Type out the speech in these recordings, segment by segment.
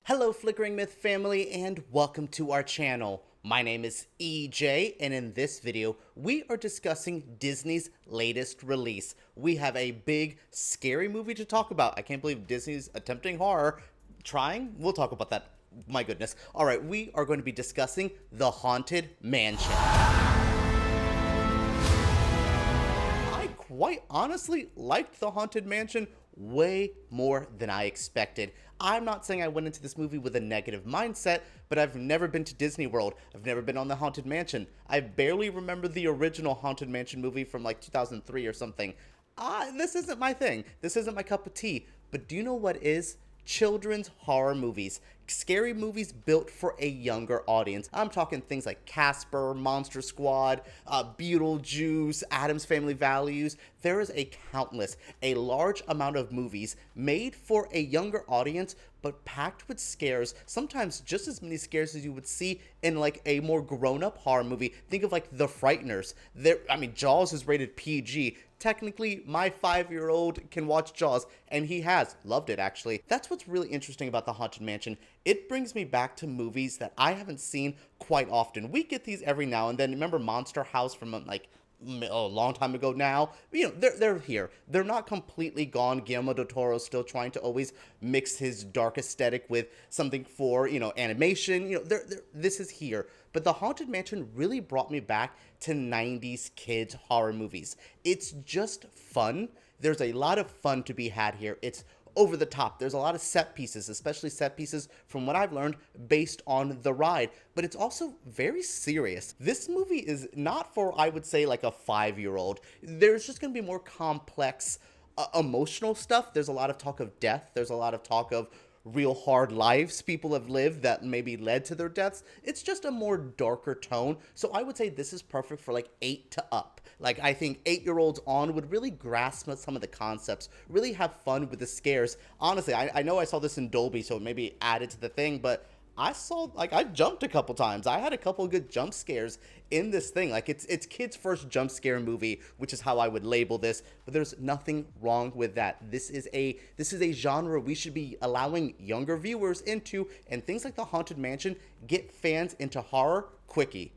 Hello Flickering Myth family and welcome to our channel. My name is EJ and in this video we are discussing Disney's latest release. We have a big scary movie to talk about. I can't believe Disney's attempting horror. Trying? We'll talk about that. My goodness. Alright, we are going to be discussing The Haunted Mansion. I quite honestly liked The Haunted Mansion way more than I expected. I'm not saying I went into this movie with a negative mindset, but I've never been to Disney World. I've never been on the Haunted Mansion. I barely remember the original Haunted Mansion movie from like 2003 or something. This isn't my thing. This isn't my cup of tea. But do you know what is? Children's horror movies. Scary movies built for a younger audience. I'm talking things like Casper, Monster Squad, Beetlejuice, Addams Family Values. There is a large amount of movies made for a younger audience, but packed with scares, sometimes just as many scares as you would see in like a more grown-up horror movie. Think of like The Frighteners. Jaws is rated PG. Technically, my 5-year-old can watch Jaws, and he has loved it, actually. That's what's really interesting about The Haunted Mansion. It brings me back to movies that I haven't seen quite often. We get these every now and then. Remember Monster House from like a long time ago now? You know, they're here. They're not completely gone. Guillermo del Toro's still trying to always mix his dark aesthetic with something for, animation. This is here. But The Haunted Mansion really brought me back to 90s kids horror movies. It's just fun. There's a lot of fun to be had here. It's over the top. There's a lot of set pieces, especially set pieces from what I've learned based on the ride, but it's also very serious. This movie is not for, I would say, like a 5-year-old. There's just going to be more complex emotional stuff. There's a lot of talk of death. There's a lot of talk of real hard lives people have lived that maybe led to their deaths. It's just a more darker tone. So I would say this is perfect for like 8 to up. Like, I think 8-year-olds on would really grasp some of the concepts, really have fun with the scares. Honestly, I know I saw this in Dolby, so it maybe added to the thing, but I jumped a couple times. I had a couple good jump scares in this thing. Like, it's kids' first jump scare movie, which is how I would label this, but there's nothing wrong with that. This is a genre we should be allowing younger viewers into, and things like The Haunted Mansion get fans into horror quickly.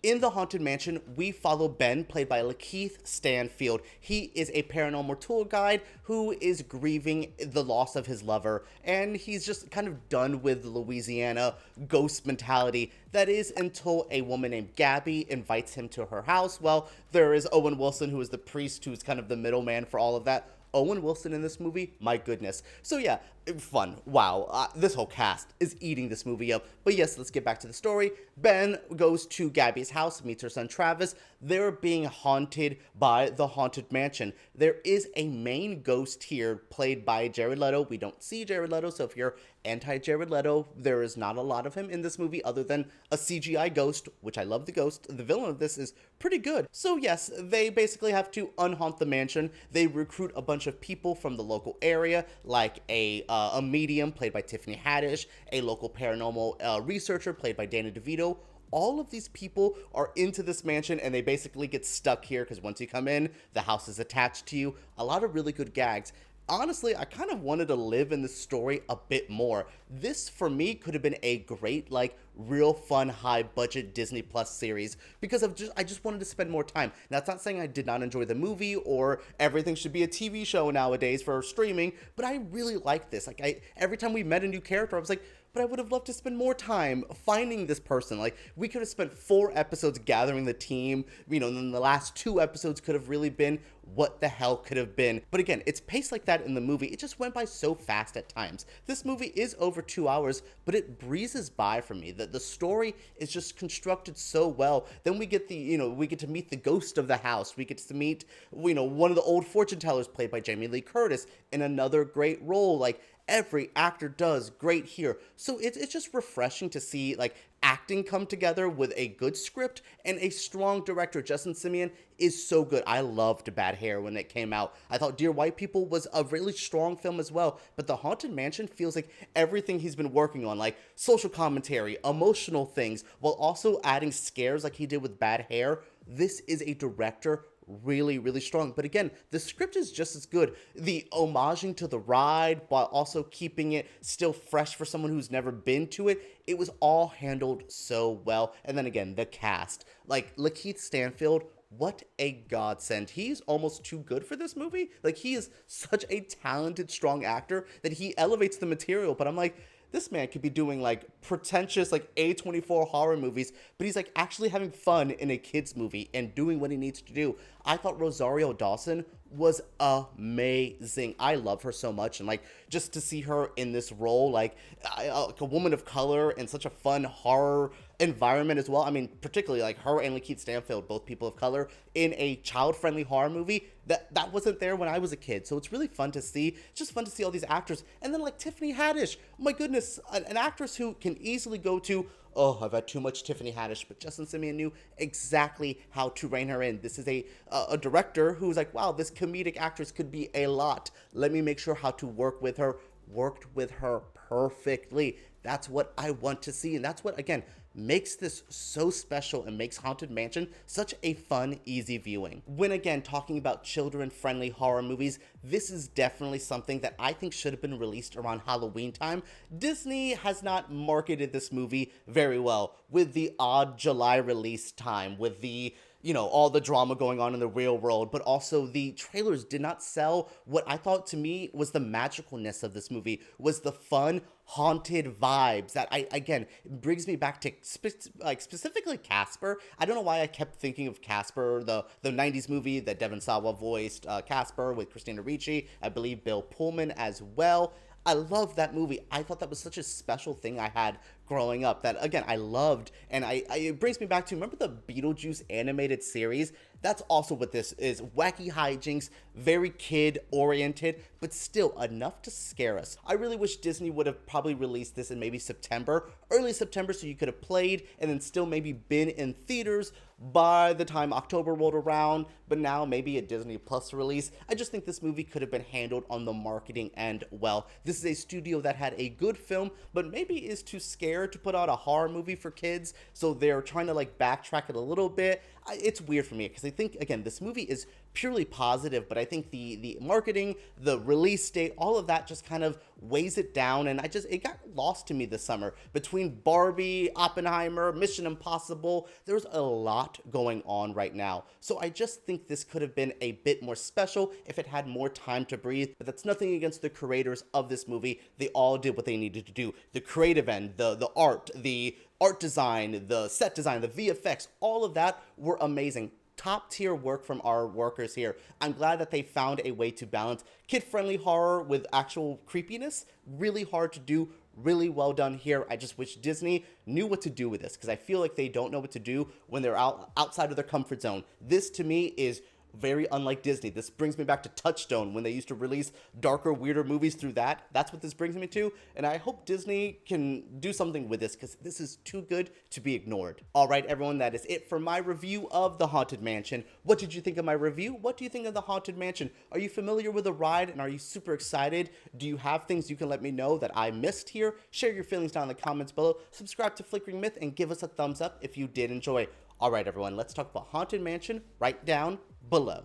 In The Haunted Mansion, we follow Ben, played by LaKeith Stanfield. He is a paranormal tour guide who is grieving the loss of his lover, and he's just kind of done with the Louisiana ghost mentality. That is until a woman named Gabby invites him to her house. Well, there is Owen Wilson, who is the priest, who's kind of the middleman for all of that. Owen Wilson in this movie, my goodness. So yeah, fun. Wow, this whole cast is eating this movie up. But yes, let's get back to the story. Ben goes to Gabby's house, meets her son Travis. They're being haunted by the Haunted Mansion. There is a main ghost here, played by Jared Leto. We don't see Jared Leto, so if you're anti-Jared Leto, there is not a lot of him in this movie other than a CGI ghost, which I love the ghost. The villain of this is pretty good. So yes, they basically have to unhaunt the mansion. They recruit a bunch of people from the local area, like a medium played by Tiffany Haddish, a local paranormal researcher played by DeVito. All of these people are into this mansion, and they basically get stuck here because once you come in, the house is attached to you. A lot of really good gags. Honestly, I kind of wanted to live in this story a bit more. This, for me, could have been a great, like, real fun, high-budget Disney Plus series because I just wanted to spend more time. Now, that's not saying I did not enjoy the movie or everything should be a TV show nowadays for streaming, but I really liked this. Like, every time we met a new character, I was like, but I would have loved to spend more time finding this person. Like, we could have spent 4 episodes gathering the team, and then the last 2 episodes could have really been what the hell could have been. But again, it's paced like that in the movie. It just went by so fast at times. This movie is over 2 hours, but it breezes by for me. The story is just constructed so well. Then we get we get to meet the ghost of the house. We get to meet, one of the old fortune tellers played by Jamie Lee Curtis in another great role. Like, every actor does great here. So it's just refreshing to see, like, acting come together with a good script and a strong director. Justin Simien is so good. I loved Bad Hair when it came out. I thought Dear White People was a really strong film as well, but The Haunted Mansion feels like everything he's been working on, like social commentary, emotional things, while also adding scares like he did with Bad Hair. This is a director really, really strong. But again, the script is just as good. The homaging to the ride while also keeping it still fresh for someone who's never been to it, it was all handled so well. And then again, the cast. Like, LaKeith Stanfield, what a godsend. He's almost too good for this movie. Like, he is such a talented, strong actor that he elevates the material. But I'm like, this man could be doing like pretentious like A24 horror movies, but he's like actually having fun in a kid's movie and doing what he needs to do. I thought Rosario Dawson was amazing. I love her so much, and like just to see her in this role, like a woman of color in such a fun horror environment as well. I mean, particularly like her and LaKeith Stanfield, both people of color, in a child-friendly horror movie that wasn't there when I was a kid. So it's really fun to see. It's just fun to see all these actors, and then like Tiffany Haddish. Oh my goodness, an actress who can easily go to, oh, I've had too much Tiffany Haddish, but Justin Simien knew exactly how to rein her in. This is a director who's like, wow, this comedic actress could be a lot. Let me make sure how to work with her. Worked with her perfectly. That's what I want to see, and that's what, again, makes this so special and makes Haunted Mansion such a fun, easy viewing. When again talking about children-friendly horror movies, this is definitely something that I think should have been released around Halloween time. Disney has not marketed this movie very well with the odd July release time, with the, you know, all the drama going on in the real world, but also the trailers did not sell what I thought to me was the magicalness of this movie, was the fun, haunted vibes that again, brings me back to specifically Casper. I don't know why I kept thinking of Casper, the 90s movie that Devon Sawa voiced, Casper with Christina Ricci, I believe Bill Pullman as well. I love that movie. I thought that was such a special thing I had growing up that, again, I loved. And it brings me back to, remember the Beetlejuice animated series? That's also what this is. Wacky hijinks, very kid-oriented, but still enough to scare us. I really wish Disney would have probably released this in maybe September, early September, so you could have played and then still maybe been in theaters by the time October rolled around, but now maybe a Disney Plus release. I just think this movie could have been handled on the marketing end well. This is a studio that had a good film, but maybe is too scared to put out a horror movie for kids, so they're trying to like backtrack it a little bit. It's weird for me because I think, again, this movie is purely positive, but I think the marketing, the release date, all of that just kind of weighs it down, and it got lost to me this summer. Between Barbie, Oppenheimer, Mission Impossible, there's a lot going on right now. So I just think this could have been a bit more special if it had more time to breathe, but that's nothing against the creators of this movie. They all did what they needed to do. The creative end, the art design, the set design, the VFX, all of that were amazing. Top tier work from our workers here. I'm glad that they found a way to balance kid-friendly horror with actual creepiness. Really hard to do, really well done here. I just wish Disney knew what to do with this, because I feel like they don't know what to do when they're outside of their comfort zone. This to me is very unlike Disney. This brings me back to Touchstone when they used to release darker, weirder movies through that. That's what this brings me to, and I hope Disney can do something with this because this is too good to be ignored. All right, everyone, that is it for my review of The Haunted Mansion. What did you think of my review? What do you think of The Haunted Mansion? Are you familiar with the ride, and are you super excited? Do you have things you can let me know that I missed here? Share your feelings down in the comments below. Subscribe to Flickering Myth and give us a thumbs up if you did enjoy. All right, everyone, let's talk about Haunted Mansion right down below.